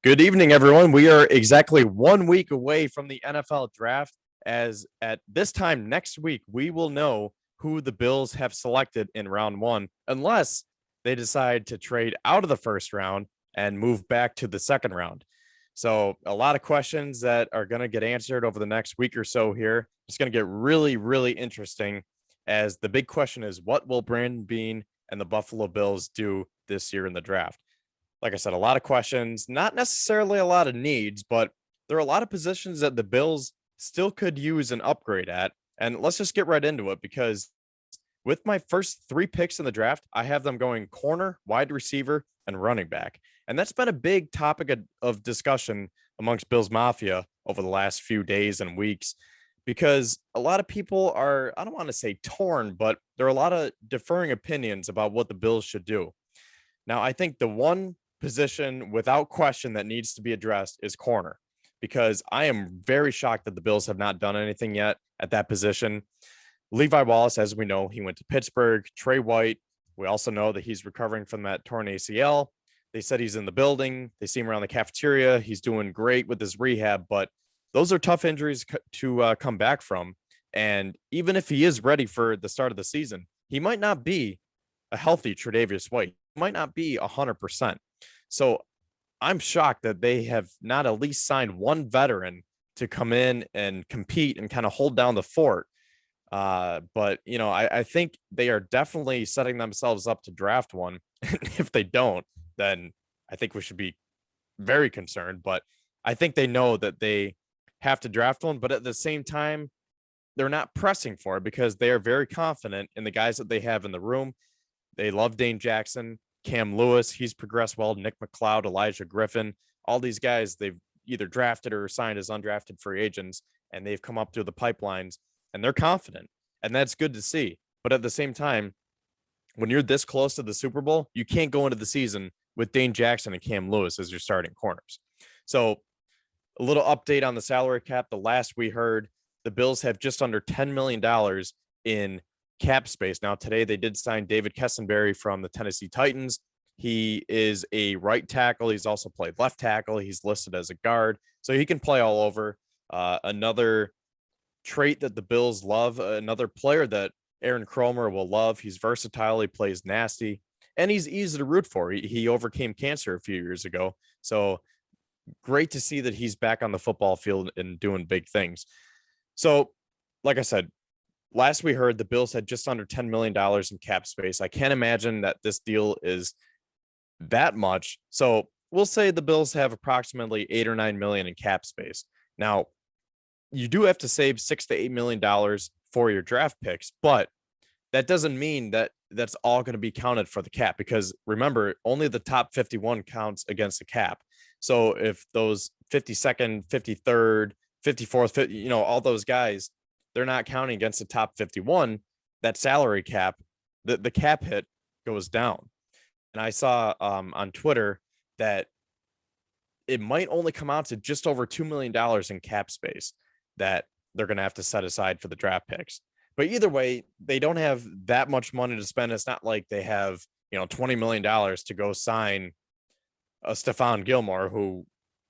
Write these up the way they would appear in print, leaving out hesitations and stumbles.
Good evening, everyone. We are exactly 1 week away from the NFL draft. As at this time next week, we will know who the Bills have selected in round one, unless they decide to trade out of the first round and move back to the second round. So, a lot of questions that are going to get answered over the next week or so here. It's going to get really, really interesting. As the big question is, what will Brandon Beane and the Buffalo Bills do this year in the draft? Like I said, a lot of questions, not necessarily a lot of needs, but there are a lot of positions that the Bills still could use an upgrade at. And let's just get right into it because with my first three picks in the draft, I have them going corner, wide receiver, and running back. And that's been a big topic of discussion amongst Bills Mafia over the last few days and weeks because a lot of people are, I don't want to say torn, but there are a lot of differing opinions about what the Bills should do. Now, I think the one position without question that needs to be addressed is corner because I am very shocked that the Bills have not done anything yet at that position. Levi Wallace, as we know, he went to Pittsburgh. Trey White, we also know that he's recovering from that torn ACL. They said he's in the building. They see him around the cafeteria. He's doing great with his rehab, but those are tough injuries to come back from. And even if he is ready for the start of the season, he might not be a healthy Tre'Davious White. He might not be 100%. So I'm shocked that they have not at least signed one veteran to come in and compete and kind of hold down the fort. But, I think they are definitely setting themselves up to draft one. And if they don't, then I think we should be very concerned. But I think they know that they have to draft one. But at the same time, they're not pressing for it because they are very confident in the guys that they have in the room. They love Dane Jackson. Cam Lewis, he's progressed well. Nick McLeod, Elijah Griffin, all these guys they've either drafted or signed as undrafted free agents, and they've come up through the pipelines, and they're confident, and that's good to see. But at the same time, when you're this close to the Super Bowl, you can't go into the season with Dane Jackson and Cam Lewis as your starting corners. So a little update on the salary cap. The last we heard, the Bills have just under $10 million in cap space. Now, today they did sign David Kessenberry from the Tennessee Titans. He is a right tackle. He's also played left tackle. He's listed as a guard, so he can play all over. Another trait that the Bills love, another player that Aaron Cromer will love. He's versatile. He plays nasty, and he's easy to root for. He overcame cancer a few years ago, so great to see that he's back on the football field and doing big things. So, like I said, last we heard, the Bills had just under $10 million in cap space. I can't imagine that this deal is that much. So we'll say the Bills have approximately $8 or $9 million in cap space. Now, you do have to save $6 to $8 million for your draft picks, but that doesn't mean that that's all going to be counted for the cap because remember, only the top 51 counts against the cap. So if those 52nd, 53rd, 54th, all those guys, they're not counting against the top 51, that salary cap, the cap hit goes down. And I saw on Twitter that it might only come out to just over $2 million in cap space that they're going to have to set aside for the draft picks. But either way, they don't have that much money to spend. It's not like they have, $20 million to go sign a Stephon Gilmore, who,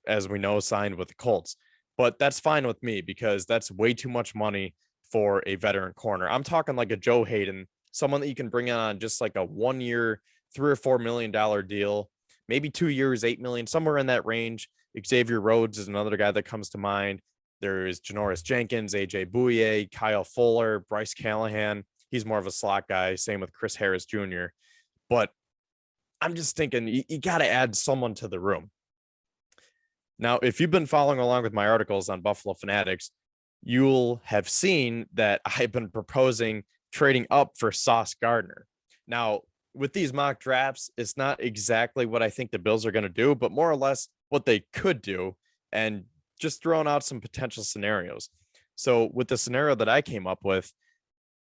as we know, signed with the Colts. But that's fine with me because that's way too much money for a veteran corner. I'm talking like a Joe Hayden, someone that you can bring on just like a 1 year, $3 or $4 million deal, maybe 2 years, $8 million, somewhere in that range. Xavier Rhodes is another guy that comes to mind. There is Janoris Jenkins, AJ Bouye, Kyle Fuller, Bryce Callahan. He's more of a slot guy. Same with Chris Harris Jr. But I'm just thinking you got to add someone to the room. Now, if you've been following along with my articles on Buffalo Fanatics, you'll have seen that I've been proposing trading up for Sauce Gardner. Now, with these mock drafts, it's not exactly what I think the Bills are going to do, but more or less what they could do, and just throwing out some potential scenarios. So with the scenario that I came up with,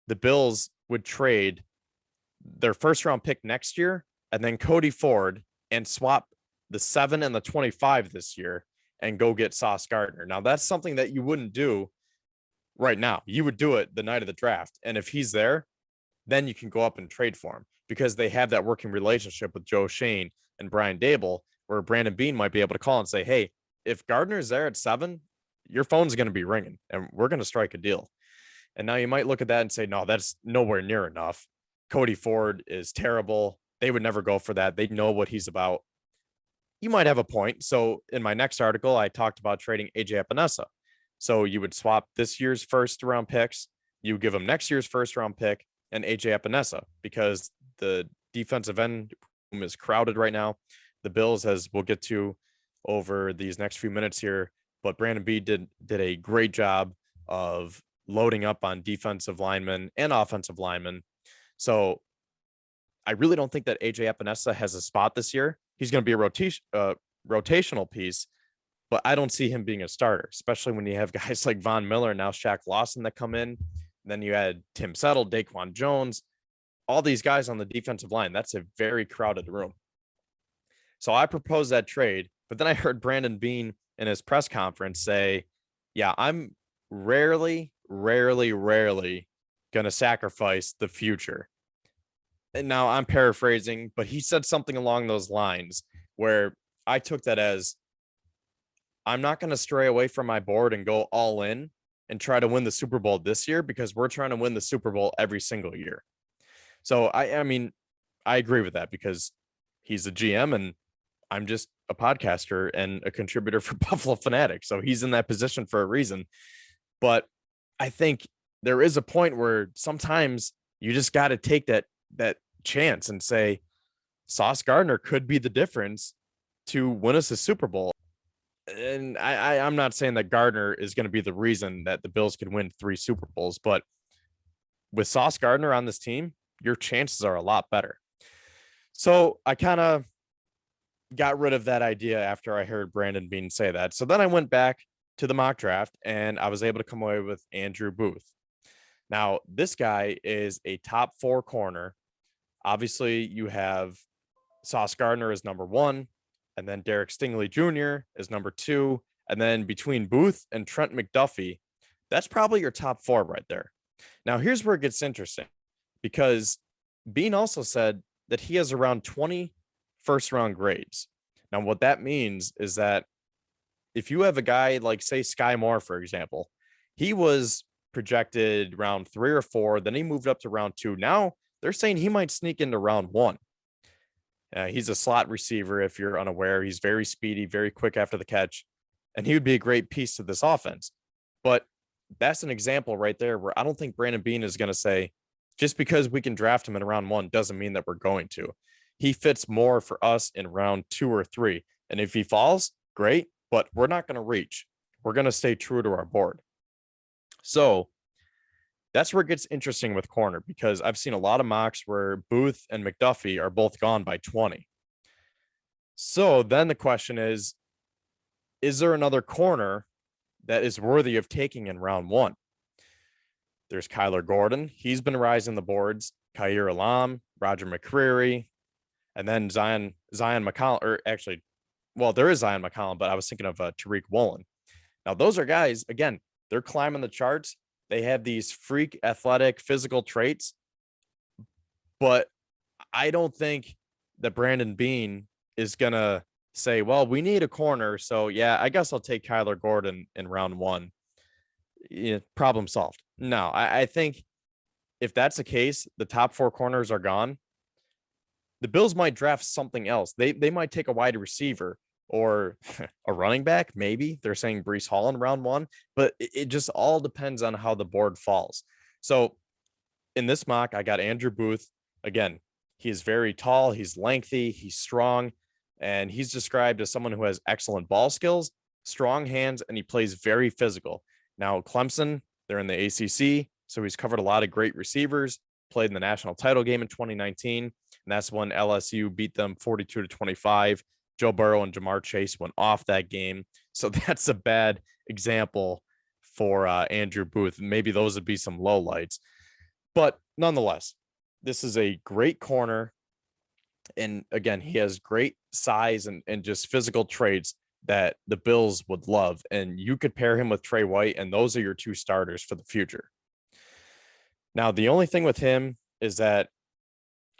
the Bills would trade their first round pick next year and then Cody Ford and swap the 7 and the 25 this year and go get Sauce Gardner. Now, that's something that you wouldn't do right now. You would do it the night of the draft. And if he's there, then you can go up and trade for him because they have that working relationship with Joe Shane and Brian Dable. where Brandon Beane might be able to call and say, hey, if Gardner's there at 7, your phone's going to be ringing and we're going to strike a deal. And now you might look at that and say, no, that's nowhere near enough. Cody Ford is terrible. They would never go for that. They know what he's about. You might have a point. So in my next article, I talked about trading AJ Epinesa. So you would swap this year's first round picks. You give him next year's first round pick and AJ Epinesa, because the defensive end room is crowded right now. The Bills, as we'll get to over these next few minutes here, but Brandon Beane did a great job of loading up on defensive linemen and offensive linemen. So I really don't think that AJ Epinesa has a spot this year. He's going to be a rotational piece, but I don't see him being a starter, especially when you have guys like Von Miller and now Shaq Lawson that come in. And then you had Tim Settle, Daquan Jones, all these guys on the defensive line. That's a very crowded room. So I proposed that trade, but then I heard Brandon Beane in his press conference say, yeah, I'm rarely going to sacrifice the future. And now I'm paraphrasing, but he said something along those lines where I took that as, I'm not going to stray away from my board and go all in and try to win the Super Bowl this year, because we're trying to win the Super Bowl every single year. So I mean, I agree with that, because he's a GM and I'm just a podcaster and a contributor for Buffalo Fanatic. So he's in that position for a reason. But I think there is a point where sometimes you just got to take that chance and say, Sauce Gardner could be the difference to win us a Super Bowl. And I'm not saying that Gardner is going to be the reason that the Bills could win 3 Super Bowls, but with Sauce Gardner on this team, your chances are a lot better. So I kind of got rid of that idea after I heard Brandon Beane say that. So then I went back to the mock draft and I was able to come away with Andrew Booth. Now, this guy is a top 4 corner. Obviously, you have Sauce Gardner as number 1, and then Derek Stingley Jr. is number 2. And then between Booth and Trent McDuffie, that's probably your top 4 right there. Now, here's where it gets interesting, because Beane also said that he has around 20 first-round grades. Now, what that means is that if you have a guy like, say, Sky Moore, for example, he was projected round 3 or 4, then he moved up to round 2. Now they're saying he might sneak into round 1. He's a slot receiver, if you're unaware. He's very speedy, very quick after the catch, and he would be a great piece to this offense. But that's an example right there where I don't think Brandon Beane is going to say, just because we can draft him in round 1 doesn't mean that we're going to. He fits more for us in round 2 or 3. And if he falls, great, but we're not going to reach. We're going to stay true to our board. So that's where it gets interesting with corner, because I've seen a lot of mocks where Booth and McDuffie are both gone by 20. So then the question is there another corner that is worthy of taking in round 1? There's Kyler Gordon. He's been rising the boards. Khair Alam, Roger McCreary, and then Zion McCollum, or actually, well, there is Zion McCollum, but I was thinking of Tariq Woolen. Now, those are guys, again, they're climbing the charts. They have these freak athletic physical traits, but I don't think that Brandon Beane is going to say, well, we need a corner. So yeah, I guess I'll take Kyler Gordon in round 1. Yeah, problem solved. No, I think if that's the case, the top 4 corners are gone. The Bills might draft something else. They might take a wide receiver or a running back. Maybe they're saying Breece Hall in round 1, but it just all depends on how the board falls. So in this mock, I got Andrew Booth. Again, he is very tall. He's lengthy. He's strong. And he's described as someone who has excellent ball skills, strong hands, and he plays very physical. Now, Clemson, they're in the ACC, so he's covered a lot of great receivers, played in the national title game in 2019, and that's when LSU beat them 42-25. Joe Burrow and Jamar Chase went off that game. So that's a bad example for Andrew Booth. Maybe those would be some lowlights. But nonetheless, this is a great corner. And again, he has great size and just physical traits that the Bills would love. And you could pair him with Trey White, and those are your 2 starters for the future. Now, the only thing with him is that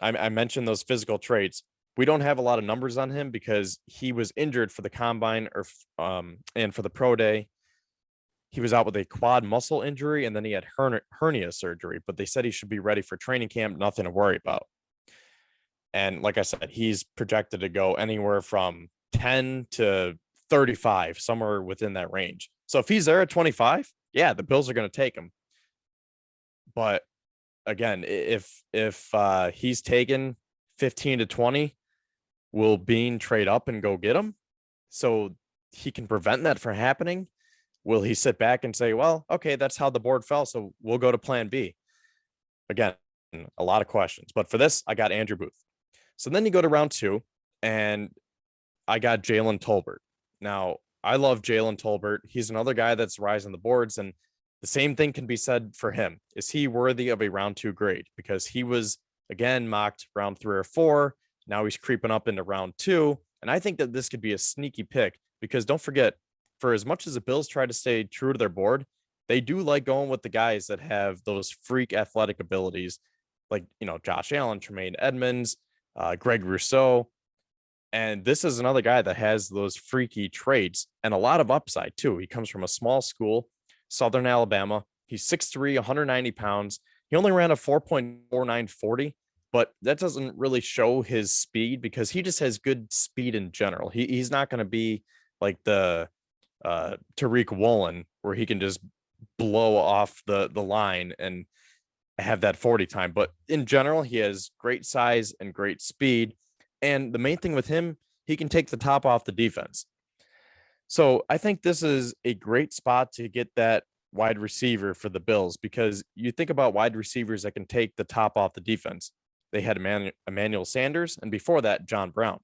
I mentioned those physical traits. We don't have a lot of numbers on him because he was injured for the combine and for the pro day. He was out with a quad muscle injury, and then he had hernia surgery, but they said he should be ready for training camp. Nothing to worry about. And like I said, he's projected to go anywhere from 10 to 35, somewhere within that range. So if he's there at 25, yeah, the Bills are going to take him. But again, if he's taken 15 to 20, will Beane trade up and go get him so he can prevent that from happening? Will he sit back and say, well, okay, that's how the board fell, so we'll go to plan B? Again, a lot of questions. But for this, I got Andrew Booth. So then you go to round 2, and I got Jalen Tolbert. Now, I love Jalen Tolbert. He's another guy that's rising the boards, and the same thing can be said for him. Is he worthy of a round 2 grade? Because he was, again, mocked round 3 or 4. Now he's creeping up into round 2. And I think that this could be a sneaky pick because don't forget, for as much as the Bills try to stay true to their board, they do like going with the guys that have those freak athletic abilities, like, Josh Allen, Tremaine Edmonds, Greg Rousseau. And this is another guy that has those freaky traits and a lot of upside too. He comes from a small school, Southern Alabama. He's 6'3", 190 pounds. He only ran a 4.4940, but that doesn't really show his speed because he just has good speed in general. He's not going to be like the Tariq Woolen where he can just blow off the line and have that 40 time. But in general, he has great size and great speed. And the main thing with him, he can take the top off the defense. So I think this is a great spot to get that wide receiver for the Bills because you think about wide receivers that can take the top off the defense. They had Emmanuel Sanders, and before that, John Brown.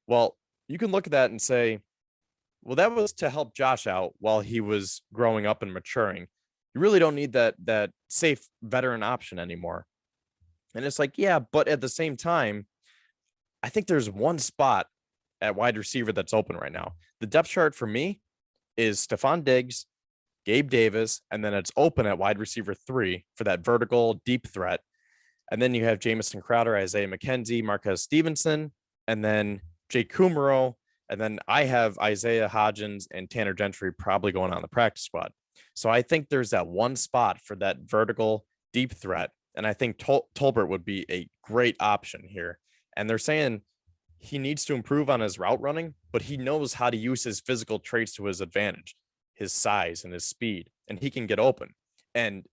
Well, you can look at that and say, well, that was to help Josh out while he was growing up and maturing. You really don't need that safe veteran option anymore. And it's like, yeah, but at the same time, I think there's one spot at wide receiver that's open right now. The depth chart for me is Stephon Diggs, Gabe Davis, and then it's open at wide receiver 3 for that vertical deep threat. And then you have Jamison Crowder, Isaiah McKenzie, Marquez Stevenson, and then Jake Kumaro. And then I have Isaiah Hodgins and Tanner Gentry probably going on the practice squad. So I think there's that one spot for that vertical deep threat. And I think Tolbert would be a great option here. And they're saying he needs to improve on his route running, but he knows how to use his physical traits to his advantage, his size and his speed, and he can get open. And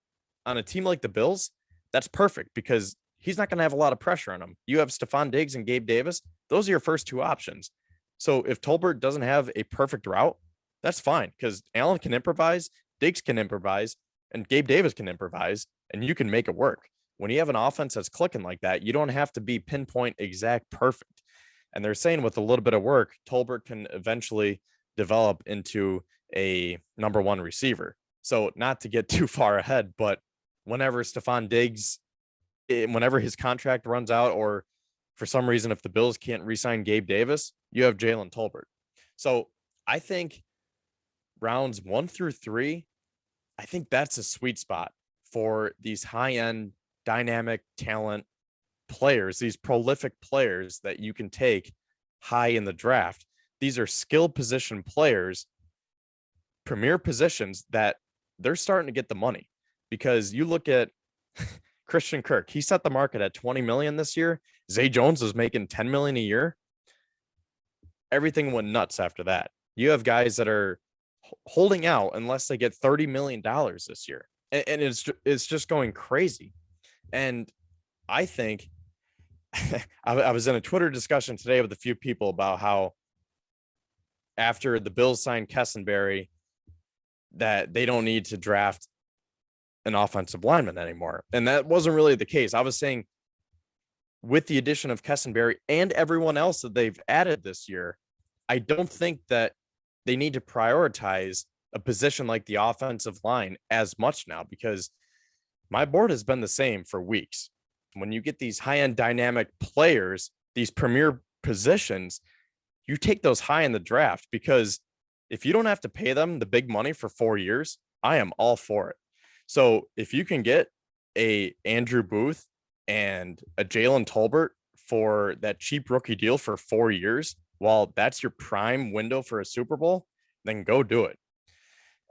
on a team like the Bills, that's perfect because he's not going to have a lot of pressure on him. You have Stephon Diggs and Gabe Davis. Those are your first 2 options. So if Tolbert doesn't have a perfect route, that's fine because Allen can improvise, Diggs can improvise, and Gabe Davis can improvise, and you can make it work. When you have an offense that's clicking like that, you don't have to be pinpoint exact perfect. And they're saying with a little bit of work, Tolbert can eventually develop into a number 1 receiver. So not to get too far ahead, but whenever Stephon Diggs, whenever his contract runs out, or for some reason, if the Bills can't re-sign Gabe Davis, you have Jalen Tolbert. So I think rounds 1 through 3, I think that's a sweet spot for these high-end dynamic talent players, these prolific players that you can take high in the draft. These are skill position players, premier positions that they're starting to get the money because you look at Christian Kirk, he set the market at 20 million this year. Zay Jones was making 10 million a year. Everything went nuts after that. You have guys that are holding out unless they get $30 million this year. And it's just going crazy. And I think I was in a Twitter discussion today with a few people about how after the Bills signed Kessenberry, that they don't need to draft an offensive lineman anymore. And that wasn't really the case. I was saying with the addition of Kessenberry and everyone else that they've added this year, I don't think that they need to prioritize a position like the offensive line as much now because my board has been the same for weeks. When you get these high-end dynamic players, these premier positions, you take those high in the draft because if you don't have to pay them the big money for 4 years, I am all for it. So if you can get a Andrew Booth and a Jalen Tolbert for that cheap rookie deal for 4 years, while that's your prime window for a Super Bowl, then go do it.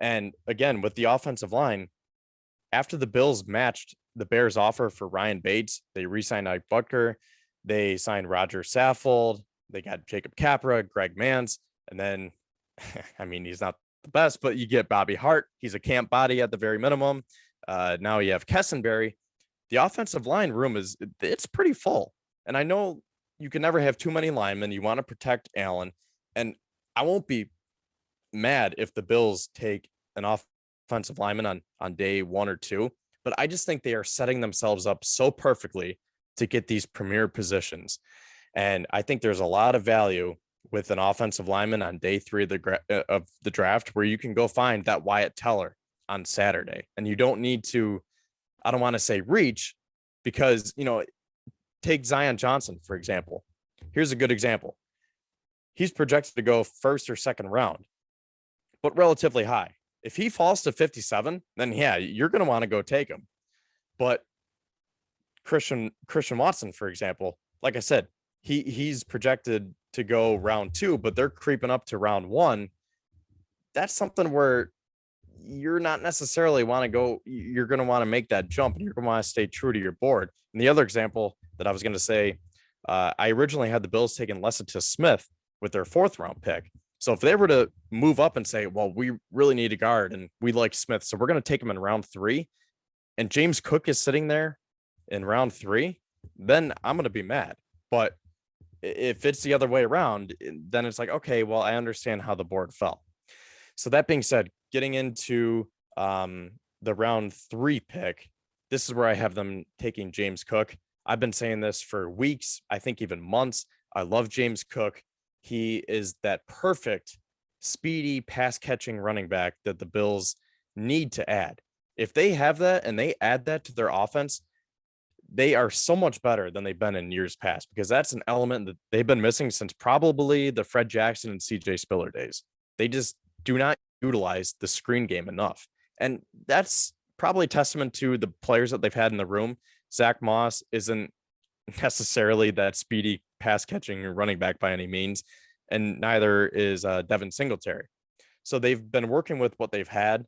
And again, with the offensive line, after the Bills matched the Bears' offer for Ryan Bates, they re-signed Ike Butker, they signed Roger Saffold, they got Jacob Capra, Greg Mance, and then, I mean, he's not the best, but you get Bobby Hart. He's a camp body at the very minimum. Now you have Kessenberry. The offensive line room it's pretty full. And I know you can never have too many linemen. You want to protect Allen. And I won't be mad if the Bills take an offensive lineman on day 1 or 2, but I just think they are setting themselves up so perfectly to get these premier positions. And I think there's a lot of value with an offensive lineman on day 3 of the draft, where you can go find that Wyatt Teller on Saturday. And you don't need to, I don't want to say reach, because, take Zion Johnson, for example. Here's a good example. He's projected to go first or second round, but relatively high. If he falls to 57, then yeah, you're going to want to go take him. But Christian Watson, for example, like I said, he's projected to go round 2, but they're creeping up to round 1. That's something where you're not necessarily want to go. You're going to want to make that jump, and you're going to want to stay true to your board. And the other example that I was going to say, I originally had the Bills taking Lecitus Smith with their 4th round pick. So if they were to move up and say, well, we really need a guard and we like Smith, so we're going to take him in round 3, and James Cook is sitting there in round 3, then I'm going to be mad. But if it's the other way around, then it's like, okay, well, I understand how the board fell. So that being said, getting into the round 3 pick, this is where I have them taking James Cook. I've been saying this for weeks, I think even months. I love James Cook. He is that perfect, speedy, pass-catching running back that the Bills need to add. If they have that and they add that to their offense, they are so much better than they've been in years past, because that's an element that they've been missing since probably the Fred Jackson and CJ Spiller days. They just do not utilize the screen game enough. And that's probably testament to the players that they've had in the room. Zach Moss isn't necessarily that speedy pass catching running back by any means, and neither is Devin Singletary. So they've been working with what they've had,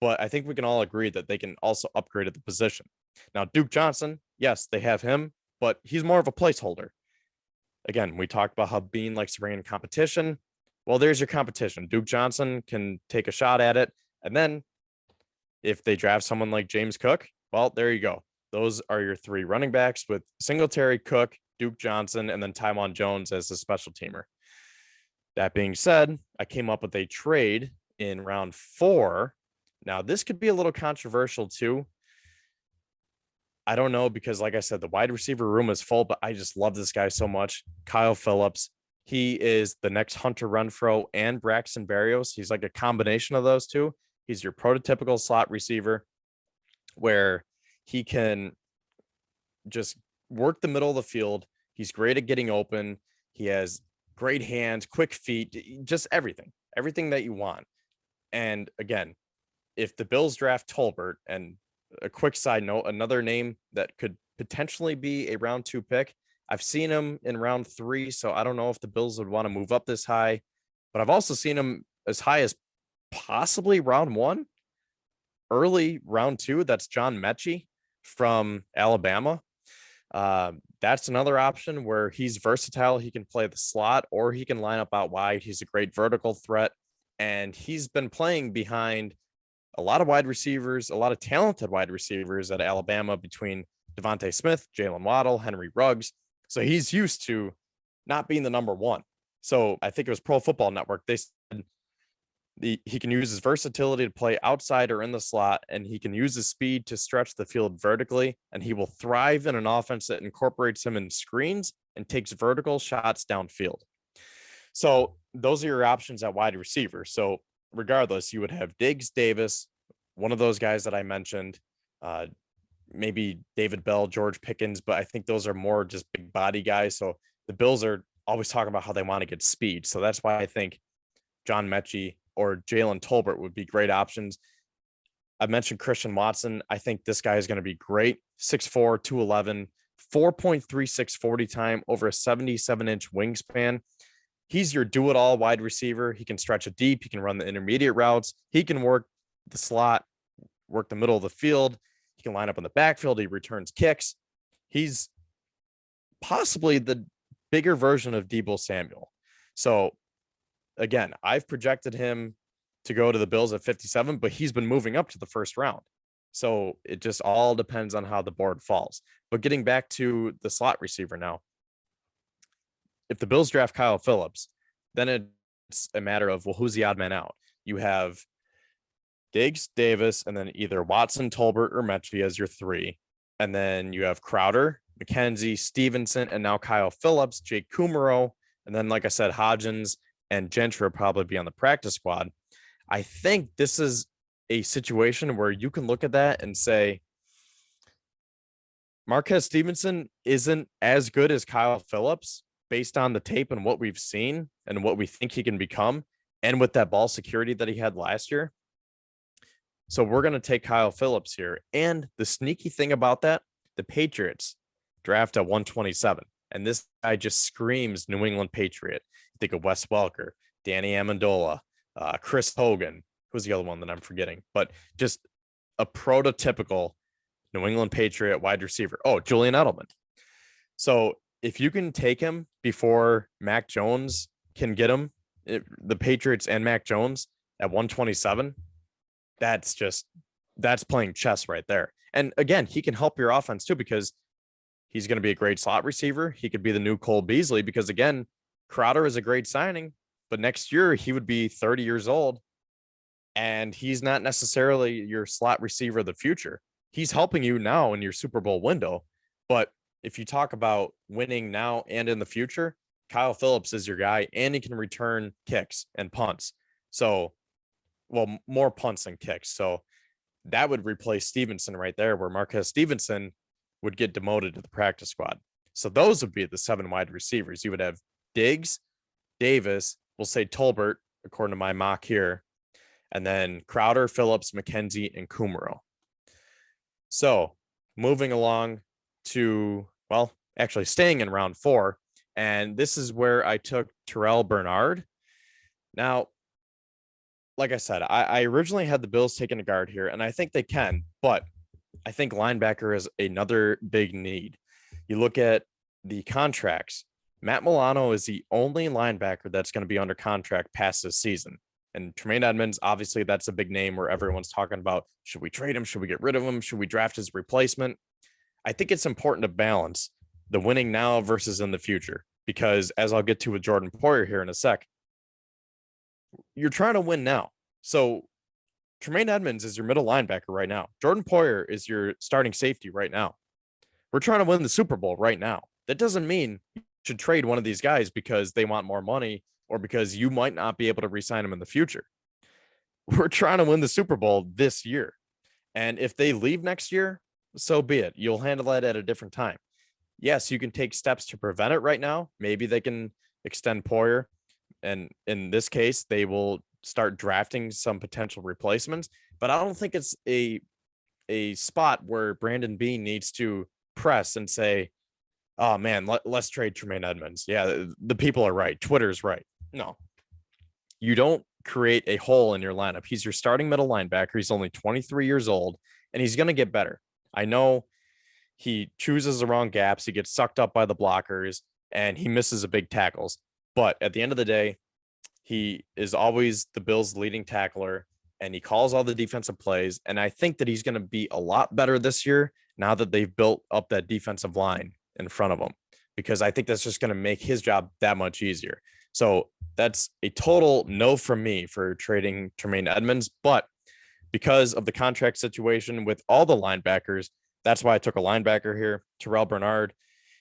but I think we can all agree that they can also upgrade at the position. Now, Duke Johnson, yes, they have him, but he's more of a placeholder. Again, we talked about how Beane likes to bring in competition. Well, there's your competition. Duke Johnson can take a shot at it. And then if they draft someone like James Cook, well, there you go. Those are your 3 running backs, with Singletary, Cook, Duke Johnson, and then Tywan Jones as the special teamer. That being said, I came up with a trade in round 4. Now, this could be a little controversial too. I don't know, because like I said, the wide receiver room is full, but I just love this guy so much. Kyle Phillips. He is the next Hunter Renfrow and Braxton Berrios. He's like a combination of those two. He's your prototypical slot receiver where he can just work the middle of the field. He's great at getting open. He has great hands, quick feet, just everything that you want. And again, if the Bills draft Tolbert, and a quick side note, another name that could potentially be a round 2 pick, I've seen him in round 3, so I don't know if the Bills would want to move up this high, but I've also seen him as high as possibly round 1, early round 2. That's John Metchi from Alabama. That's another option where he's versatile. He can play the slot or he can line up out wide. He's a great vertical threat, and he's been playing behind a lot of wide receivers, a lot of talented wide receivers at Alabama, between Devontae Smith, Jalen Waddle, Henry Ruggs. So he's used to not being the number 1. So I think it was Pro Football Network. They said he can use his versatility to play outside or in the slot, and he can use his speed to stretch the field vertically, and he will thrive in an offense that incorporates him in screens and takes vertical shots downfield. So those are your options at wide receiver. So regardless, you would have Diggs, Davis, one of those guys that I mentioned, maybe David Bell, George Pickens, but I think those are more just big body guys. So the Bills are always talking about how they want to get speed. So that's why I think John Metchi or Jalen Tolbert would be great options. I mentioned Christian Watson. I think this guy is going to be great. 6'4", 211, 4.36 40 time, over a 77-inch wingspan. He's your do-it-all wide receiver. He can stretch it deep. He can run the intermediate routes. He can work the slot, work the middle of the field. He can line up in the backfield. He returns kicks. He's possibly the bigger version of Deebo Samuel. So, again, I've projected him to go to the Bills at 57, but he's been moving up to the first round. So it just all depends on how the board falls. But getting back to the slot receiver now, if the Bills draft Kyle Phillips, then it's a matter of, well, who's the odd man out? You have Diggs, Davis, and then either Watson, Tolbert, or Metchi as your three. And then you have Crowder, McKenzie, Stevenson, and now Kyle Phillips, Jake Kumaro. And then, like I said, Hodgins and Gentry will probably be on the practice squad. I think this is a situation where you can look at that and say, Marquez Stevenson isn't as good as Kyle Phillips based on the tape and what we've seen and what we think he can become, and with that ball security that he had last year. So we're going to take Kyle Phillips here. And the sneaky thing about that, the Patriots draft at 127. And this guy just screams New England Patriot. You think of Wes Welker, Danny Amendola, Chris Hogan. Who's the other one that I'm forgetting? But just a prototypical New England Patriot wide receiver. Oh, Julian Edelman. So if you can take him before Mac Jones can get him, the Patriots and Mac Jones at 127, that's playing chess right there. And again, he can help your offense too, because he's going to be a great slot receiver. He could be the new Cole Beasley, because again, Crowder is a great signing, but next year he would be 30 years old. And he's not necessarily your slot receiver of the future. He's helping you now in your Super Bowl window. But if you talk about winning now and in the future, Kyle Phillips is your guy, and he can return kicks and punts. So, well, more punts than kicks. So that would replace Stevenson right there, where Marquez Stevenson would get demoted to the practice squad. So those would be the 7 wide receivers. You would have Diggs, Davis, we'll say Tolbert, according to my mock here, and then Crowder, Phillips, McKenzie, and Kumaro. So moving along to, well, actually staying in round 4. And this is where I took Terrell Bernard. Now, like I said, I originally had the Bills taking a guard here, and I think they can, but I think linebacker is another big need. You look at the contracts. Matt Milano is the only linebacker that's going to be under contract past this season. And Tremaine Edmonds, obviously, that's a big name where everyone's talking about, should we trade him? Should we get rid of him? Should we draft his replacement? I think it's important to balance the winning now versus in the future, because as I'll get to with Jordan Poyer here in a sec, you're trying to win now. So Tremaine Edmonds is your middle linebacker right now. Jordan Poyer is your starting safety right now. We're trying to win the Super Bowl right now. That doesn't mean you should trade one of these guys because they want more money or because you might not be able to re-sign them in the future. We're trying to win the Super Bowl this year. And if they leave next year, so be it. You'll handle that at a different time. Yes, you can take steps to prevent it right now. Maybe they can extend Poyer. And in this case, they will start drafting some potential replacements. But I don't think it's a spot where Brandon Beane needs to press and say, oh, man, let's trade Tremaine Edmonds. Yeah, the people are right. Twitter's right. No, you don't create a hole in your lineup. He's your starting middle linebacker. He's only 23 years old, and he's going to get better. I know he chooses the wrong gaps. He gets sucked up by the blockers, and he misses a big tackles. But at the end of the day, he is always the Bills' leading tackler, and he calls all the defensive plays. And I think that he's going to be a lot better this year now that they've built up that defensive line in front of him, because I think that's just going to make his job that much easier. So that's a total no from me for trading Tremaine Edmonds. But because of the contract situation with all the linebackers, that's why I took a linebacker here, Terrell Bernard.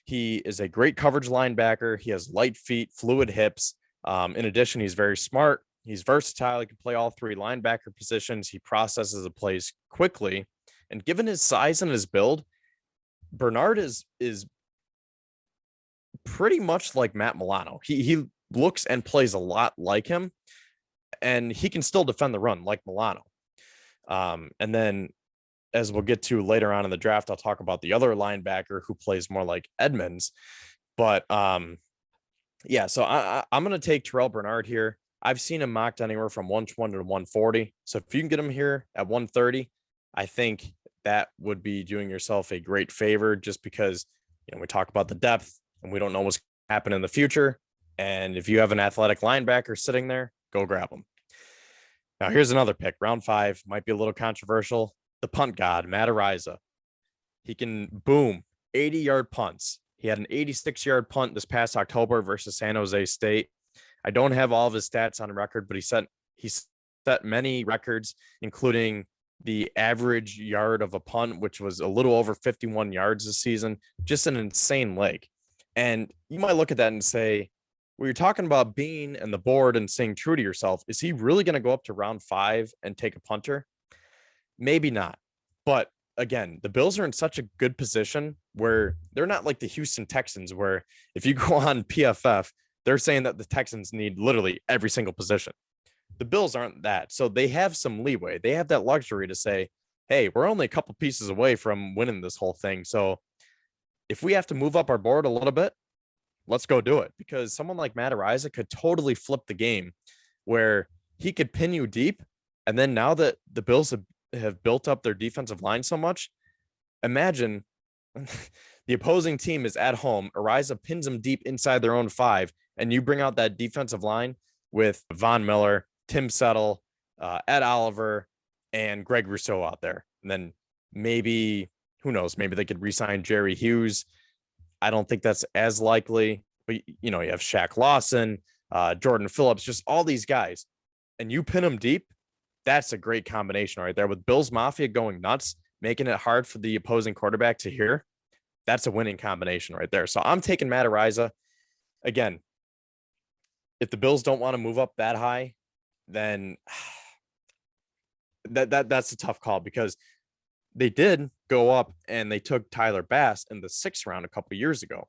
He is a great coverage linebacker. He has light feet, fluid hips. In addition, he's very smart. He's versatile. He can play all 3 linebacker positions. He processes the plays quickly. And given his size and his build, Bernard is pretty much like Matt Milano. He looks and plays a lot like him, and he can still defend the run like Milano. And then as we'll get to later on in the draft, I'll talk about the other linebacker who plays more like Edmonds. But yeah, so I'm going to take Terrell Bernard here. I've seen him mocked anywhere from 120 to 140. So if you can get him here at 130, I think that would be doing yourself a great favor, just because, we talk about the depth and we don't know what's happening in the future. And if you have an athletic linebacker sitting there, go grab him. Now, here's another pick. Round 5 might be a little controversial. The punt god, Matt Araiza. He can boom 80-yard punts. He had an 86-yard punt this past October versus San Jose State. I don't have all of his stats on record, but he set many records, including the average yard of a punt, which was a little over 51 yards this season. Just an insane leg. And you might look at that and say, well, you're talking about Beane and the board and staying true to yourself. Is he really going to go up to round 5 and take a punter? Maybe not. But again, the Bills are in such a good position where they're not like the Houston Texans, where if you go on PFF, they're saying that the Texans need literally every single position. The Bills aren't that. So they have some leeway. They have that luxury to say, hey, we're only a couple pieces away from winning this whole thing. So if we have to move up our board a little bit, let's go do it. Because someone like Matt Araiza could totally flip the game where he could pin you deep. And then now that the Bills have built up their defensive line so much, imagine the opposing team is at home. Araiza pins them deep inside their own 5, and you bring out that defensive line with Von Miller, Tim Settle, Ed Oliver, and Greg Rousseau out there. And then maybe, who knows, maybe they could re-sign Jerry Hughes. I don't think that's as likely, but you have Shaq Lawson, Jordan Phillips, just all these guys, and you pin them deep. That's a great combination right there, with Bills Mafia going nuts, making it hard for the opposing quarterback to hear. That's a winning combination right there. So I'm taking Matt Araiza. Again, if the Bills don't want to move up that high, then that's a tough call, because they did go up and they took Tyler Bass in the 6th round a couple years ago.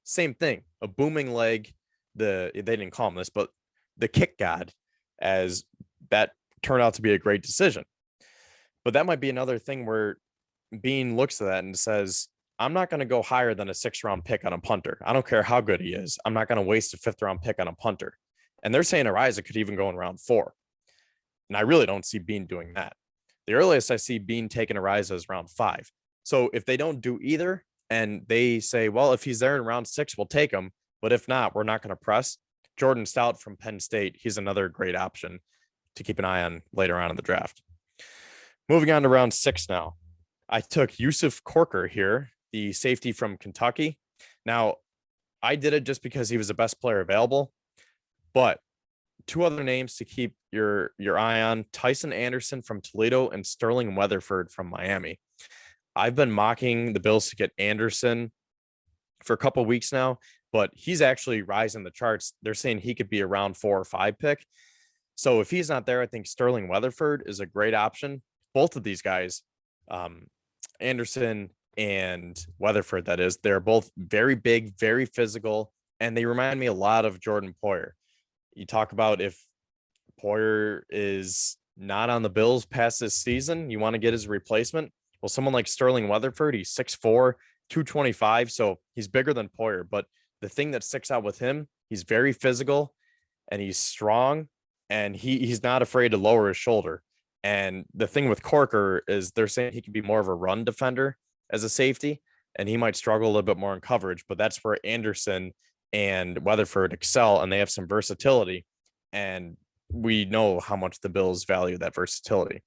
Same thing, a booming leg. They didn't call him this, but the kick god, as that turned out to be a great decision. But that might be another thing where Beane looks at that and says, I'm not going to go higher than a 6th round pick on a punter. I don't care how good he is. I'm not going to waste a 5th round pick on a punter. And they're saying Araiza could even go in round 4. And I really don't see Beane doing that. The earliest I see Beane taking Araiza is round 5. So if they don't do either, and they say, well, if he's there in round 6, we'll take him. But if not, we're not going to press. Jordan Stout from Penn State, he's another great option to keep an eye on later on in the draft. Moving on to round 6 now. I took Yusuf Corker here, the safety from Kentucky. Now, I did it just because he was the best player available, but 2 other names to keep your eye on: Tyson Anderson from Toledo and Sterling Weatherford from Miami. I've been mocking the Bills to get Anderson for a couple of weeks now, but he's actually rising the charts. They're saying he could be a round 4 or 5 pick. So if he's not there, I think Sterling Weatherford is a great option. Both of these guys, Anderson and Weatherford, that is, they're both very big, very physical, and they remind me a lot of Jordan Poyer. You talk about if Poyer is not on the Bills past this season, you want to get his replacement. Well, someone like Sterling Weatherford, he's 6'4", 225, so he's bigger than Poyer. But the thing that sticks out with him, he's very physical, and he's strong, and he's not afraid to lower his shoulder. And the thing with Corker is they're saying he could be more of a run defender as a safety, and he might struggle a little bit more in coverage, but that's where Anderson and Weatherford excel, and they have some versatility, and we know how much the Bills value that versatility.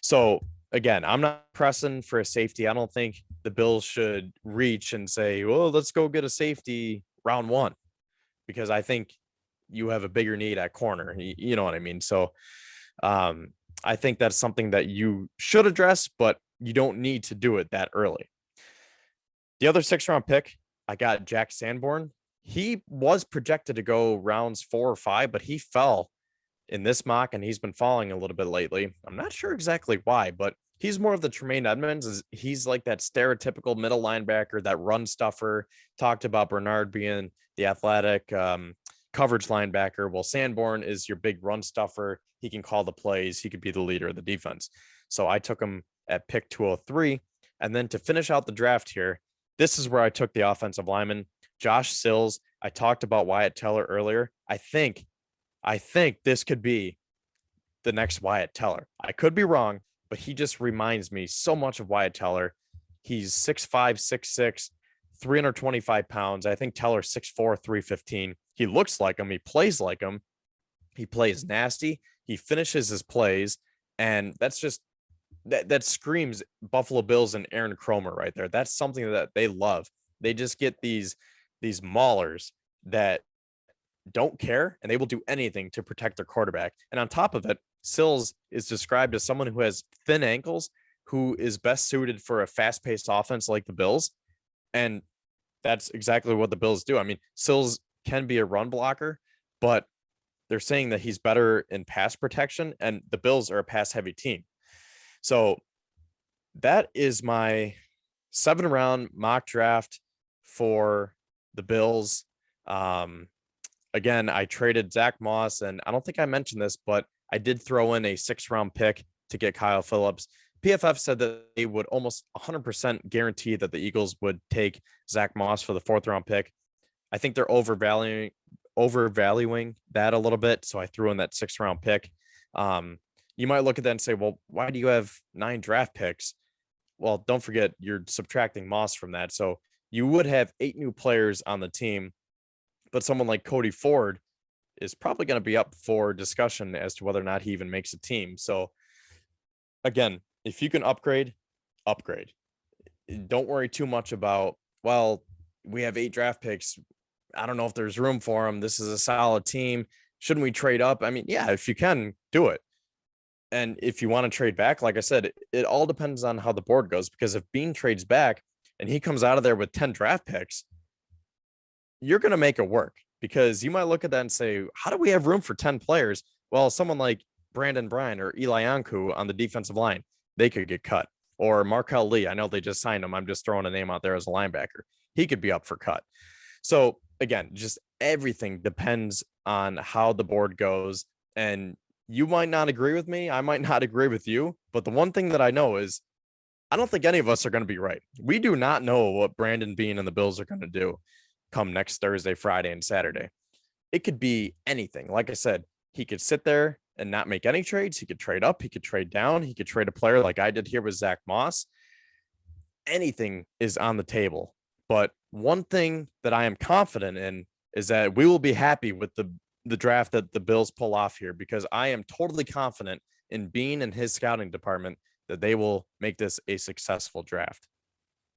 So again, I'm not pressing for a safety. I don't think the Bills should reach and say, well, let's go get a safety round 1, because I think you have a bigger need at corner. You know what I mean? So I think that's something that you should address, but you don't need to do it that early. The other 6th round pick, I got Jack Sanborn. He was projected to go rounds 4 or 5, but he fell in this mock, and he's been falling a little bit lately. I'm not sure exactly why, but he's more of the Tremaine Edmonds. He's like that stereotypical middle linebacker, that run stuffer. Talked about Bernard being the athletic coverage linebacker. Well, Sanborn is your big run stuffer. He can call the plays. He could be the leader of the defense. So I took him at pick 203. And then to finish out the draft here, this is where I took the offensive lineman, Josh Sills. I talked about Wyatt Teller earlier. I think this could be the next Wyatt Teller. I could be wrong, but he just reminds me so much of Wyatt Teller. He's 6'5", 6'6", 325 pounds. I think Teller's 6'4", 315. He looks like him. He plays like him. He plays nasty. He finishes his plays. And that's just, that screams Buffalo Bills and Aaron Cromer right there. That's something that they love. They just get these maulers that don't care, and they will do anything to protect their quarterback. And on top of it, Sills is described as someone who has thin ankles, who is best suited for a fast-paced offense like the Bills. And that's exactly what the Bills do. I mean, Sills can be a run blocker, but they're saying that he's better in pass protection, and the Bills are a pass-heavy team. So that is my 7-round mock draft for the Bills. Again, I traded Zach Moss, and I don't think I mentioned this, but I did throw in a 6th-round pick to get Kyle Phillips. PFF said that they would almost 100% guarantee that the Eagles would take Zach Moss for the 4th-round pick. I think they're overvaluing that a little bit, so I threw in that 6th-round pick. You might look at that and say, well, why do you have 9 draft picks? Well, don't forget, you're subtracting Moss from that. So you would have 8 new players on the team, but someone like Cody Ford is probably going to be up for discussion as to whether or not he even makes a team. So again, if you can upgrade. Don't worry too much about, well, we have 8 draft picks. I don't know if there's room for them. This is a solid team. Shouldn't we trade up? I mean, yeah, if you can, do it. And if you want to trade back, like I said, it all depends on how the board goes, because if Beane trades back and he comes out of there with 10 draft picks, you're going to make it work, because you might look at that and say, how do we have room for 10 players? Well, someone like Brandon Beane or Eli Ankou on the defensive line, they could get cut. Or Markel Lee. I know they just signed him. I'm just throwing a name out there as a linebacker. He could be up for cut. So again, just everything depends on how the board goes. And you might not agree with me. I might not agree with you. But the one thing that I know is I don't think any of us are going to be right. We do not know what Brandon Beane and the Bills are going to do come next Thursday, Friday, and Saturday. It could be anything. Like I said, he could sit there and not make any trades. He could trade up. He could trade down. He could trade a player like I did here with Zach Moss. Anything is on the table. But one thing that I am confident in is that we will be happy with the draft that the Bills pull off here, because I am totally confident in Beane and his scouting department that they will make this a successful draft.